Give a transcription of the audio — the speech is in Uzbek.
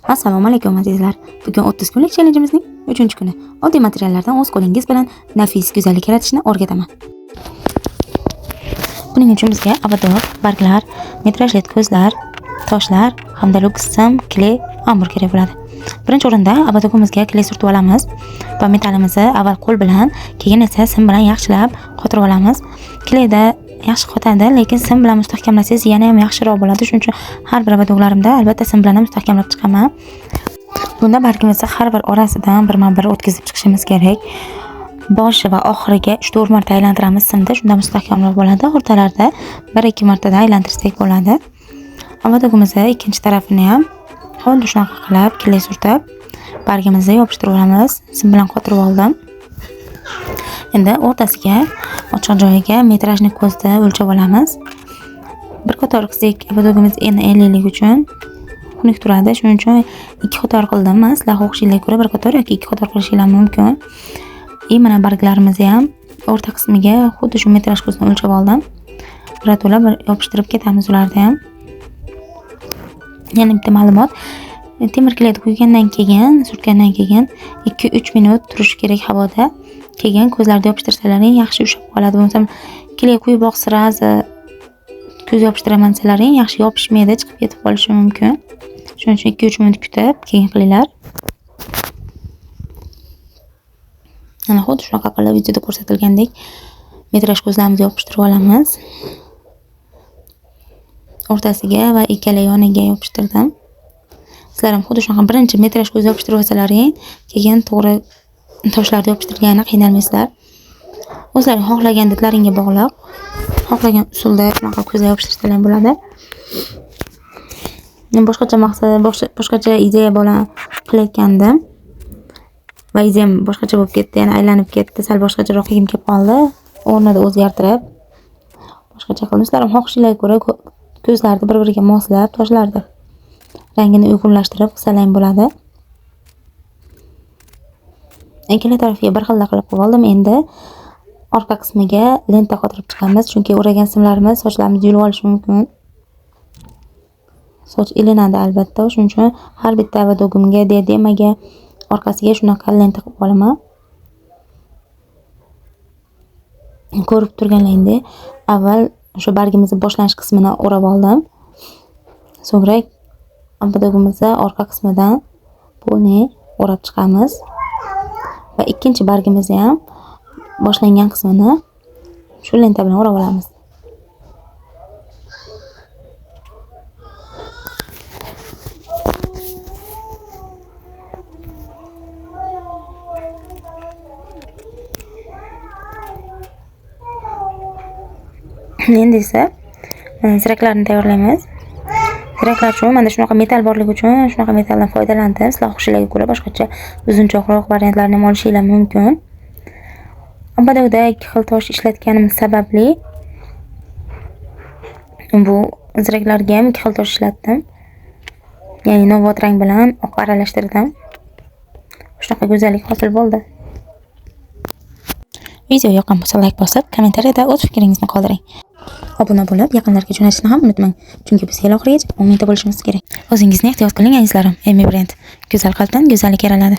Assalomu alaykum azizlar. Bugun 30 kunlik challenjimizning 3-kuni. Oddiy materiallardan o'z qo'lingiz bilan nafis go'zallik yaratishni o'rgataman. Buning uchun bizga abador, barglar, metrajli ko'zlar, toshlar hamda luks sim, kley, amur kerak bo'ladi. Birinchi o'rinda abadogimizga kley surtib olamiz va metalimizni avval qo'l bilan, keyin esa sim bilan yaxshilab qotirib olamiz. Kleyda yaxshi qotadi, lekin sim bilan mustahkamlasangiz yana ham yaxshiroq bo'ladi. Shuning uchun har bir abadoglarimda albatta sim bilan mustahkamlab chiqaman. Bunda bargimizni har bir orasidan birma-bir o'tkazib chiqishimiz kerak. Boshi va oxiriga 3-4 marta aylantiramiz simda, shunda mustahkamroq bo'ladi. O'rtalarda 1-2 martada aylantirsak bo'ladi. Abadogimizni ikkinchi tarafini ham xuddi shunaqa qilib kley surtib, bargimizni yopishtirib olamiz. Sim bilan qotirib oldim. Endi o'rtasiga ochiq joyiga metrajni ko'zda o'lchab olamiz. Bir qator qilsak abadogimiz endi 50lik uchun xunuk turadi. Shuning uchun 2 qator qildim. Sizlar xohishingizga ko'ra 1 qator yoki 2 qator qilishingiz mumkin. Mana barglarimizni ham o'rta qismiga xuddi shu metraj ko'zni o'lchab oldim. Birato'la bir yopishtirib ketamiz ularni ham. Yana bitta ma'lumot. Temir kleyni quygandan keyin, surtgandan keyin 2-3 minut turishi kerak havoda. Keyin ko'zlarni yopishtirsalaring yaxshi ushlab qoladi. Bo'lmasa kley quyib oqsiraz ko'z yopishtiraman desalaring yaxshi yopishmaydi, chiqib ketib qolishi mumkin. Shuning uchun 2-3 minut kutib, keyin qilinglar. Ana xuddi shunaqa qilib videoda ko'rsatilgandek metraj ko'zlarimizni yopishtirib olamiz. O'rtasiga va ikkala yoniga yopishtirdim. Sizlar ham xuddi shunaqa birinchi metraj ko'z yopishtirib olsalaring, keyin to'g'ri toshlarni yopishtirganda qiynalmaysizlar. O'zlaring xohlagan didlaringga bog'liq, xohlagan usulda shunaqa ko'zlar yopishtirsalar bo'ladi. Men boshqacha maqsad, boshqacha ideya bilan qilayotgandim. Va ideyam boshqacha bo'lib ketdi, yana aylanib ketdi, sal boshqacharoq kelib qoldi. O'rnida o'zgartirib boshqacha qildim. Sizlar ham xohishingizga ko'ra ko'zlarni bir-biriga moslab, toshlarni rangini uyg'unlashtirib qilsalang bo'ladi. Ikkala tarafiga bir xil qilib qo'yib oldim. Endi orqa qismiga lenta qotirib chiqamiz, chunki o'ragan simlarimiz sochlarimizni yulib olishi mumkin. Soch ilinadi albatta, shuning uchun har bitta abadogimga, diademaga orqasiga shunaqa lenta qilib olaman. Ko'rib turganlaringdek, avval o'sha bargimizni boshlanish qismini o'rab oldim. So'ngra abadogimizni orqa qismidan polni o'rab chiqamiz. Va ikkinchi bargimizni ham boshlangan qismini shu lenta bilan o'rab olamiz. Endi esa ziraklarni tayyorlaymiz. Ziraklar uchun mana shunaqa metal borligi uchun shunaqa metaldan foydalandim. Sizlar xohishingizga ko'ra boshqacha uzunchoqroq variantlarni ham olishingiz mumkin. Abadogda 2 xil tosh ishlatganim sababli bu ziraklarga ham 2 xil tosh ishlatdim. Ya'ni novot rang bilan oq aralashtirdim. Shunaqa go'zallik hosil bo'ldi. Video yoqqan bo'lsa like bosib, kommentariyada o'z fikringizni qoldiring. Obuna bo'lib, yaqinlarga jo'natishni ham unutmang, chunki biz yil oxirigacha 10 mingta bo'lishimiz kerak. O'zingizni ehtiyot qiling azizlarim. Emi Brand go'zal qalbdan go'zallik yaraladi.